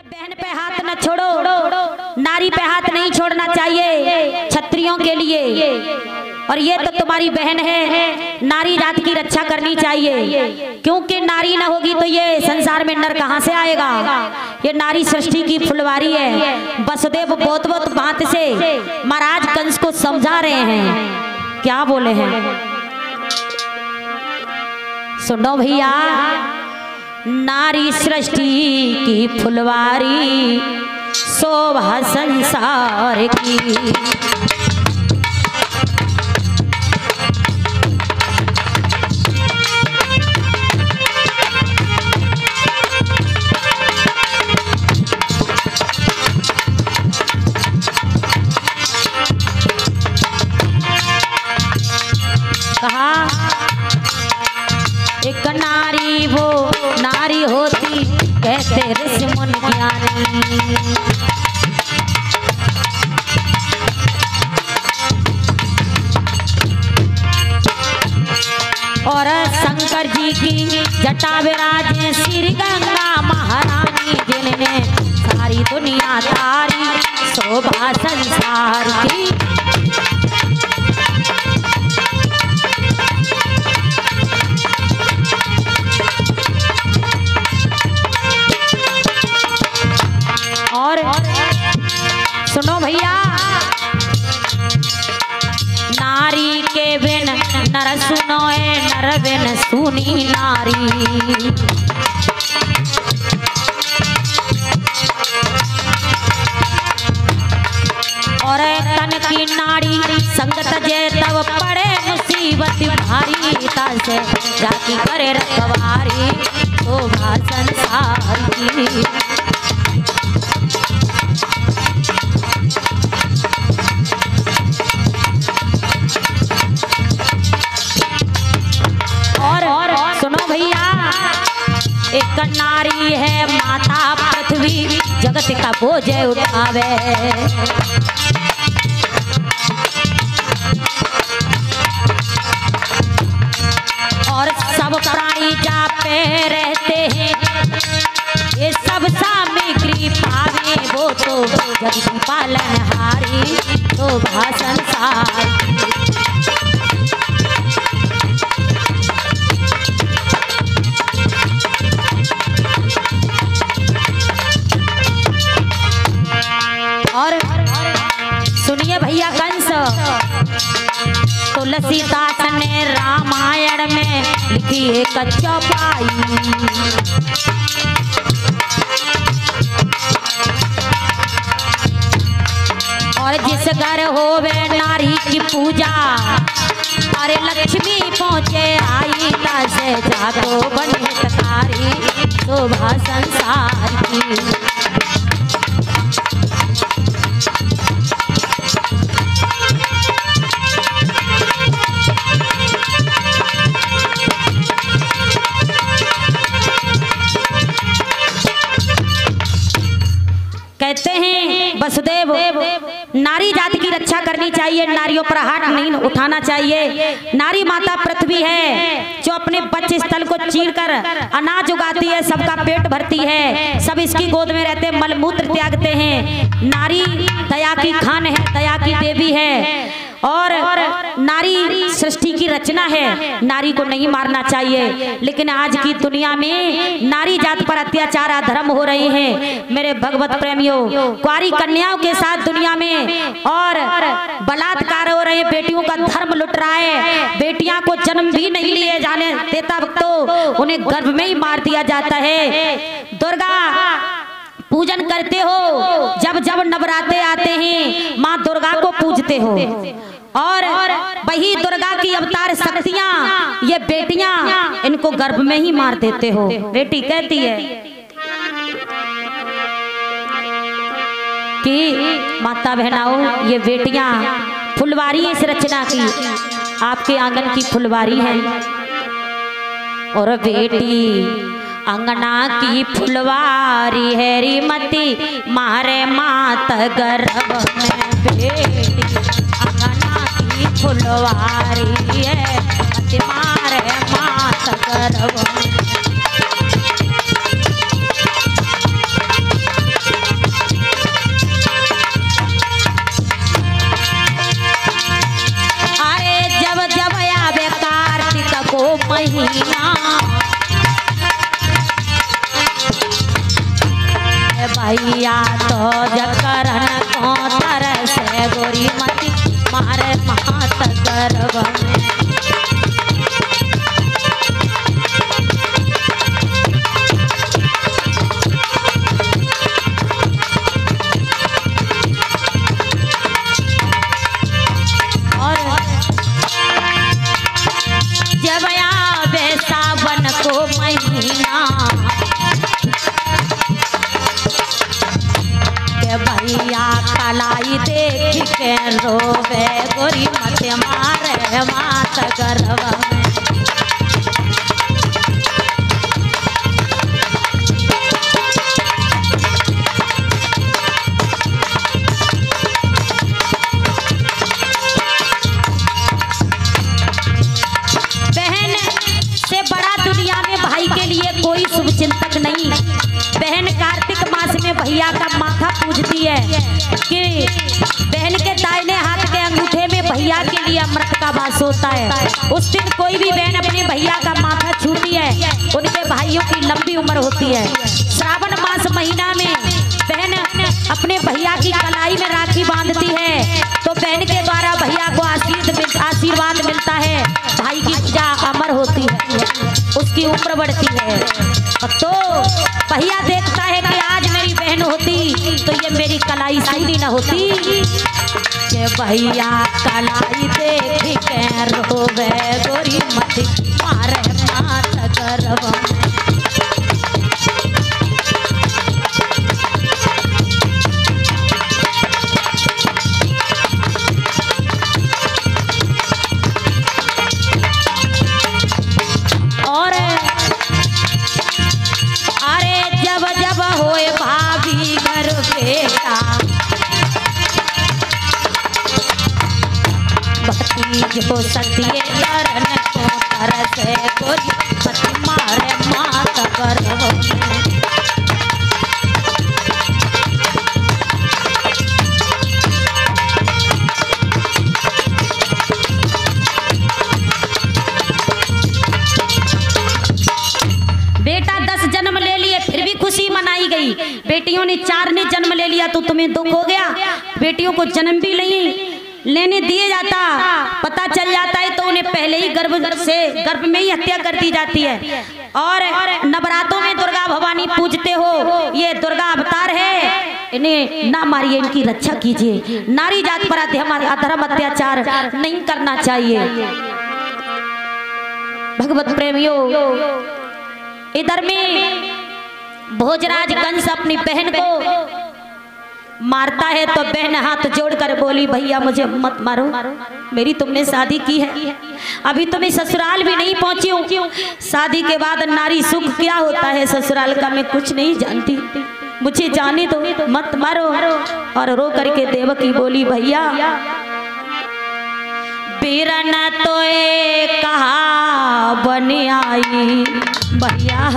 बहन पे हाथ न छोड़ो, नारी पे हाथ नहीं छोड़ना चाहिए क्षत्रियों के लिए। और ये तो तुम्हारी बहन है, नारी जात की रक्षा करनी चाहिए, क्योंकि नारी ना होगी तो ये संसार में नर कहां से आएगा। ये नारी सृष्टि की फुलवारी है। वसुदेव बहुत बात से महाराज कंस को समझा रहे हैं। क्या बोले हैं सुनो भैया। नारी सृष्टि की फुलवारी शोभा संसार की, कहा एक नारी वो नारी होती कहते ऋषि मुनि ज्ञानी। और शंकर जी की जटा विराजे श्री गंगा महारानी, जिन्हें सारी दुनिया तारी शोभा संसार की। और सुनो भैया, नारी के बिन नर सुनोए, नर बिन सुनी नारी। और तन की नाड़ी संगत जे तब पड़े मुसीबत भारी, से जाकी करे रखवारी शोभा संसार की। सुनो भैया, एक नारी है माता पृथ्वी, जगत का बोझ उठावे। और सब प्राणी जा पे रहते हैं, ये सब सामग्री पावे, वो तो जग की पालनहारी शोभा संसार। और सुनिए भैया, कंस तुलसीदास ने रामायण में लिखी एक चौपाई। और जिस घर होवे नारी की पूजा, अरे लक्ष्मी पहुँचे आई, से जागो बने तकारी शोभा संसार की। कहते हैं वसुदेव, नारी जाति की रक्षा करनी चाहिए, नारियों पर हाथ नहीं उठाना चाहिए। नारी माता पृथ्वी है, जो अपने बच्चे स्थल को चीरकर अनाज उगाती है, सबका पेट भरती है, सब इसकी गोद में रहते हैं, मलमूत्र त्यागते हैं। नारी दया की खान है, दया की देवी है, और नारी सृष्टि की रचना है, नारी को नहीं मारना चाहिए। लेकिन आज की दुनिया में नारी जात पर अत्याचार अधर्म हो रहे हैं। मेरे भगवत प्रेमियों, कुंवारी कन्याओं के साथ दुनिया में और बलात्कार हो रहे हैं, बेटियों का धर्म लुट रहा है, बेटियां को जन्म भी नहीं लिए जाने देता तो उन्हें गर्भ में ही मार दिया जाता है। दुर्गा पूजन करते हो, जब जब नवरात्रे आते हैं माँ दुर्गा को पूजते हो, और वही दुर्गा की अवतार शक्तियां ये बेटियां, इनको गर्भ में ही मार देते हो। बेटी कहती है कि माता बहनाओ, ये बेटियां फुलवारी इस रचना की, आपके आंगन की फुलवारी है। और बेटी अंगना की फुलवारी है रीमती, मारे मात गर्भ में बेटी। अंगना की फुलवारी है मत मारे मात गर्भ में। महीना। भैया तो जकरन को तरस गोरी मती मारे मात गर्भ में। जब आवे सावन को महीना के भैया कलाई देख के रोवे गोरी मत मारे मात गर्भ में। भाई के लिए कोई शुभ चिंतक नहीं। बहन कार्तिक मास में भैया का माथा पूजती है कि बहन के दाहिने हाथ के अंगूठे में भैया के लिए अमृत का वास होता है। उस दिन कोई भी बहन अपने भैया का माथा छूती है, उनके भाइयों की लंबी उम्र होती है। श्रावण मास महीना में बहन अपने भैया की कलाई में राखी बांधती है तो बहन के द्वारा भैया को आशीर्वाद मिलता है, भाई की पूजा अमर होती है, उसकी उम्र बढ़ती है। तो भैया देखता है कि आज मेरी बहन होती तो ये मेरी कलाई सूनी न होती। के भैया कलाई देख के रोवे गोरी मत मारे मात गर्भ में। जो सतिये करन को तरसे गोरी मत मारे मात गर्भ में। बेटा 10 जन्म ले लिए फिर भी खुशी मनाई गई। बेटियों ने 4 ने जन्म ले लिया तो तुम्हें दुख हो गया। बेटियों को जन्म भी नहीं लेने दिए जाता, पता चल जाता है तो उन्हें पहले ही गर्भ में ही हत्या कर दी जाती है। और नवरात्रों में दुर्गा भवानी पूजते हो, ये दुर्गा अवतार है, इन्हें ना मारिए, इनकी रक्षा कीजिए। नारी जात पर अधर्म अत्याचार नहीं करना चाहिए। भगवत प्रेमियों, इधर में भोजराज कंस अपनी बहन को मारता है तो बहन हाथ जोड़कर बोली, भैया मुझे मत मारो, मेरी तुमने शादी की है, अभी तुम्हें ससुराल भी नहीं पहुंची हूँ। शादी के बाद नारी सुख क्या होता है ससुराल का मैं कुछ नहीं जानती, मुझे जाने दो, मत मारो। और रो करके देवकी बोली, भैया बीरन तो कहा बन आई, भैया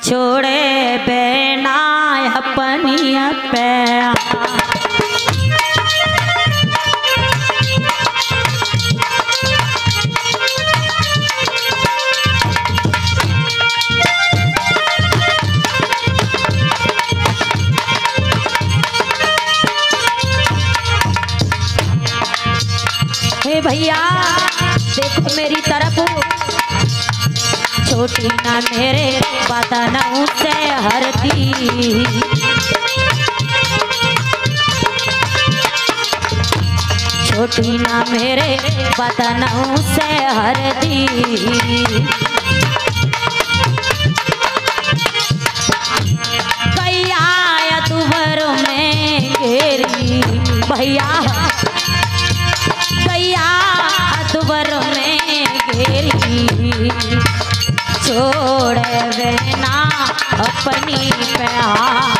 छोड़े बेना अपनी पे। हे भैया देखो मेरी तरफ, छोटी ना मेरे बदनों से हरती, छोटी ना मेरे बदनों से हरती। भैया दुबर में घेरी, भैया भैया दुबर में घेरी, छोड़ देना अपनी प्यार।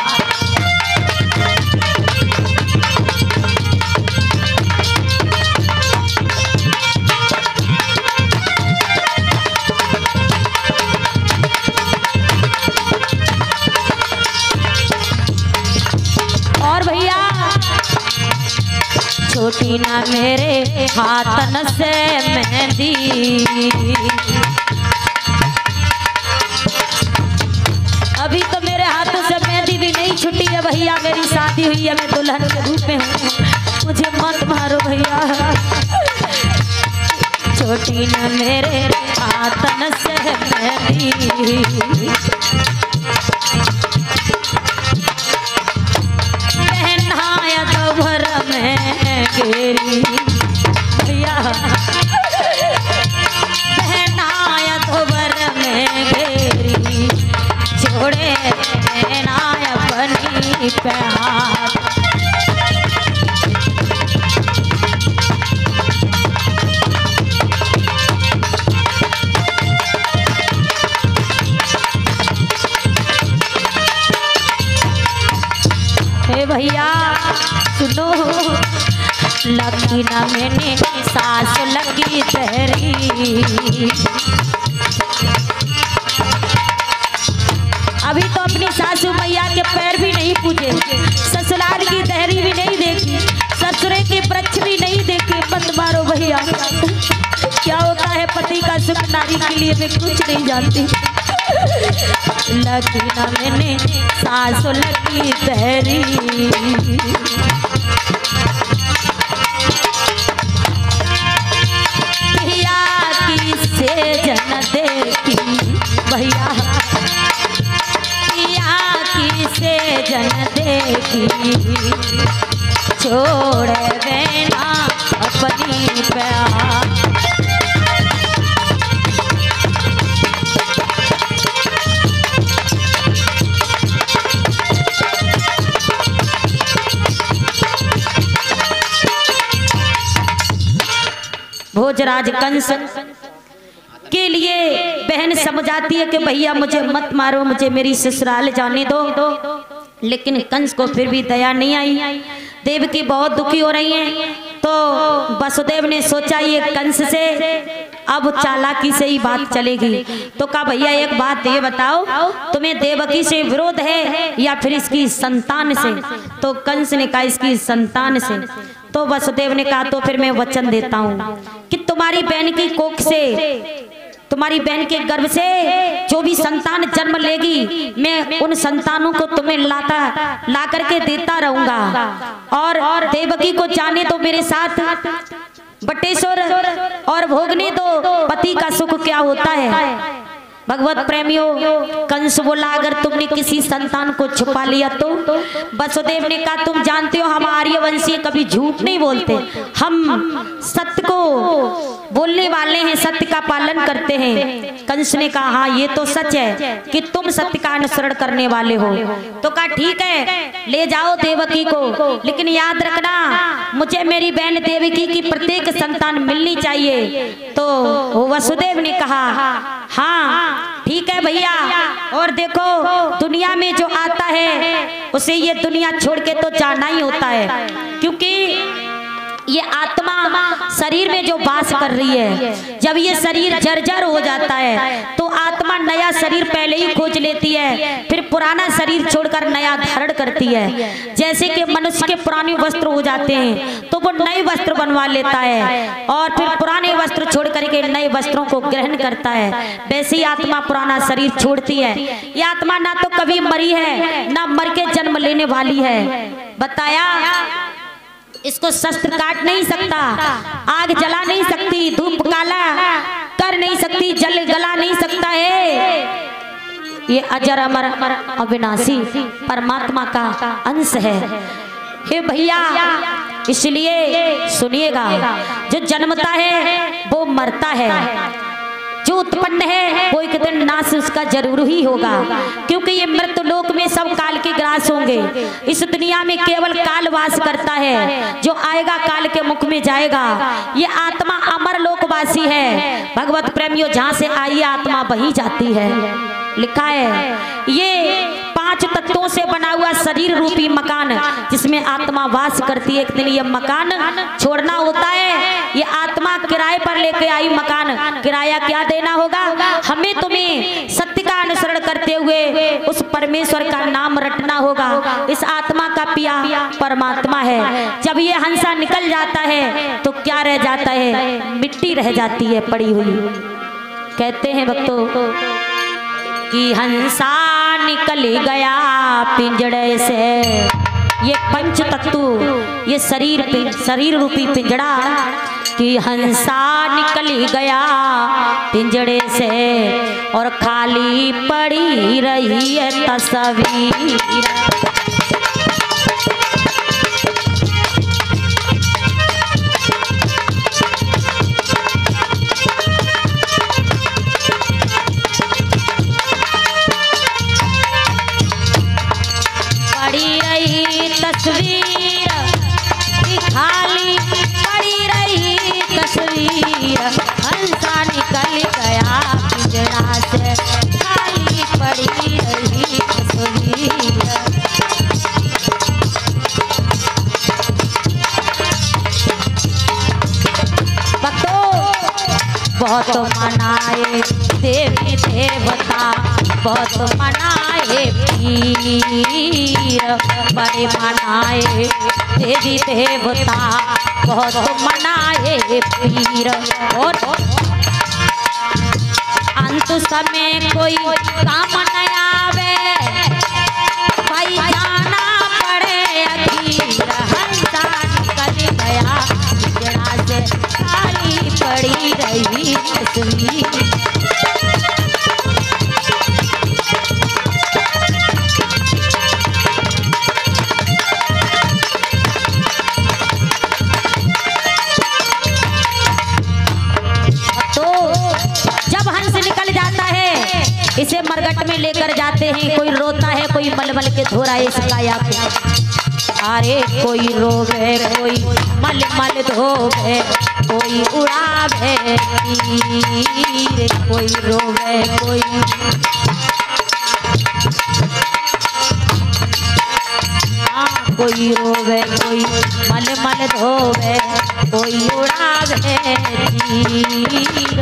छोटी ना मेरे हाथन से मेहंदी। अभी तो मेरे हाथों से मेहंदी भी नहीं छुटी है भैया, मेरी शादी हुई है, मैं दुल्हन के रूप में हूँ, मुझे मत मारो भैया। छोटी न मेरे हाथन से मेहंदी, पहनाया दोभर में गेरी भैया, पहनाया दोभर में गेरी, जोड़े पहनाया बनी पे हाथ। भैया सुनो, लगी ना मैंने सास लगी तेरी, अभी तो अपनी सासू मैया के पैर भी नहीं पूजे, ससुराल की तहरी भी नहीं देखी, ससुरे के वृक्ष भी नहीं देखे। मत मारो भैया, क्या होता है पति का सुख नारी के लिए मैं कुछ नहीं जानती। लगी ना मैंने सास लगी तेरी, भैया की से जन देखी भैया, भैया की से जन देखी, छोड़ देना अपनी प्यार। भोजराज कंस के लिए बहन समझाती है कि भैया मुझे मत मारो, मुझे मेरी ससुराल जाने दो, लेकिन कंस को फिर भी दया नहीं आई। देवकी बहुत दुखी हो रही हैं, तो वसुदेव ने सोचा ये कंस से अब चालाकी से ही बात चलेगी। तो कहा भैया एक बात ये बताओ, तुम्हें देवकी से विरोध है या फिर इसकी संतान से? तो कंस ने कहा इसकी संतान से। तो वसुदेव ने कहा तो फिर मैं वचन देता हूँ कि तुम्हारी बहन की कोख से, तुम्हारी बहन के गर्भ से जो भी संतान जन्म लेगी, मैं उन संतानों को तुम्हें ला करके देता रहूंगा। और देवकी को जाने तो मेरे साथ बटेश्वर और भोगने दो पति का सुख क्या होता है। भगवत प्रेमियों, कंस बोला अगर तुमने किसी संतान को छुपा लिया तो? वसुदेव ने कहा तुम जानते हो हम आर्यवंशी कभी झूठ नहीं बोलते, हम सत्य को बोलने वाले हैं, सत्य का पालन करते हैं। कंस ने कहा हाँ ये तो सच है कि तुम सत्य का अनुसरण करने वाले हो। तो कहा ठीक है ले जाओ देवकी को, लेकिन याद रखना मुझे मेरी बहन देवकी की प्रत्येक संतान मिलनी चाहिए। तो वसुदेव ने कहा हाँ ठीक है भैया। और देखो दुनिया में जो आता है उसे ये दुनिया छोड़ के तो जाना ही होता है, क्योंकि ये आत्मा शरीर में जो वास कर रही है, जब ये शरीर जर्जर हो जाता है तो आत्मा नया शरीर पहले ही खोज लेती है, फिर पुराना शरीर छोड़कर नया धारण करती है। जैसे कि मनुष्य के पुराने वस्त्र हो जाते हैं तो वो नए वस्त्र बनवा लेता है और फिर पुराने वस्त्र छोड़ करके नए वस्त्रों को ग्रहण करता है, वैसे ही आत्मा पुराना शरीर छोड़ती है। ये आत्मा ना तो कभी मरी है ना मर के जन्म लेने वाली है। बताया इसको शस्त्र काट नहीं सकता, आग जला नहीं सकती, धूप काला कर नहीं सकती, जल गला नहीं सकता है। ये अजर अमर अविनाशी परमात्मा का अंश है। हे भैया इसलिए सुनिएगा, जो जन्मता है वो मरता है, जो उत्पन्न है वो एक दिन नाश उसका जरूर ही होगा, क्योंकि ये मृत्यु लोक में सब काल के ग्रास होंगे। इस दुनिया में केवल काल वास करता है, जो आएगा काल के मुख में जाएगा। ये आत्मा अमर लोकवासी है। भगवत प्रेमियों, जहाँ से आई आत्मा वहीं जाती है। लिखा है ये 5 तत्वों से बना हुआ शरीर रूपी मकान जिसमें आत्मा वास करती है, एक दिन ये मकान छोड़ना होता है। ये आत्मा किराए पर लेके आई मकान, किराया क्या देना होगा? हमें तुम्हें सत्य का अनुसरण करते हुए उस परमेश्वर का नाम रटना होगा। इस आत्मा का पिया परमात्मा है। जब ये हंसा निकल जाता है तो क्या रह जाता है? मिट्टी रह जाती है पड़ी हुई। कहते हैं भक्तों कि हंसा निकल गया पिंजड़े से, ये पंच तत्व, ये शरीर रूपी पिंजड़ा, कि हंसा निकल गया पिंजड़े से और खाली पड़ी रही है तस्वीर। पड़ी रही तस्वीर, खाली पड़ी रही तस्वीर, हंसा निकल गया पिंजड़ा से, खाली पड़ी रही तस्वीर। बहुत मनाए देवी देवता, बहुत मनाए पीर, बड़े मनाए देवी देवता, बहुत मनाए पीर। और अंत समय कोई काम न आवे, भाई जाना पड़े अखीर, हंसा निकल गया पिंजड़ा से, खाली पड़ी रही तस्वीर। इसे मरघट में लेकर जाते हैं, कोई रोता है, कोई मल मल के धो रहा है इस काया को। अरे कोई रोवे, कोई मल मल धोवे, कोई उड़ावे तीर, कोई रोवे, कोई कोई रोवे, कोई मल मल धोवे, कोई उड़ावे तीर।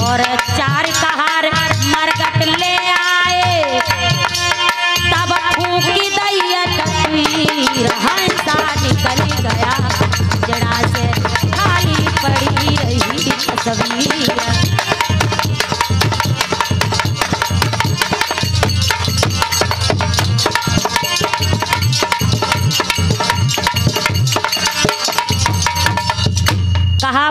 और चार कहार मरघट ले आए, तब फूकी दैया तस्वीर, हंसा निकल गया पिंजड़ा से, खाली पड़ी रही तस्वीर। कहा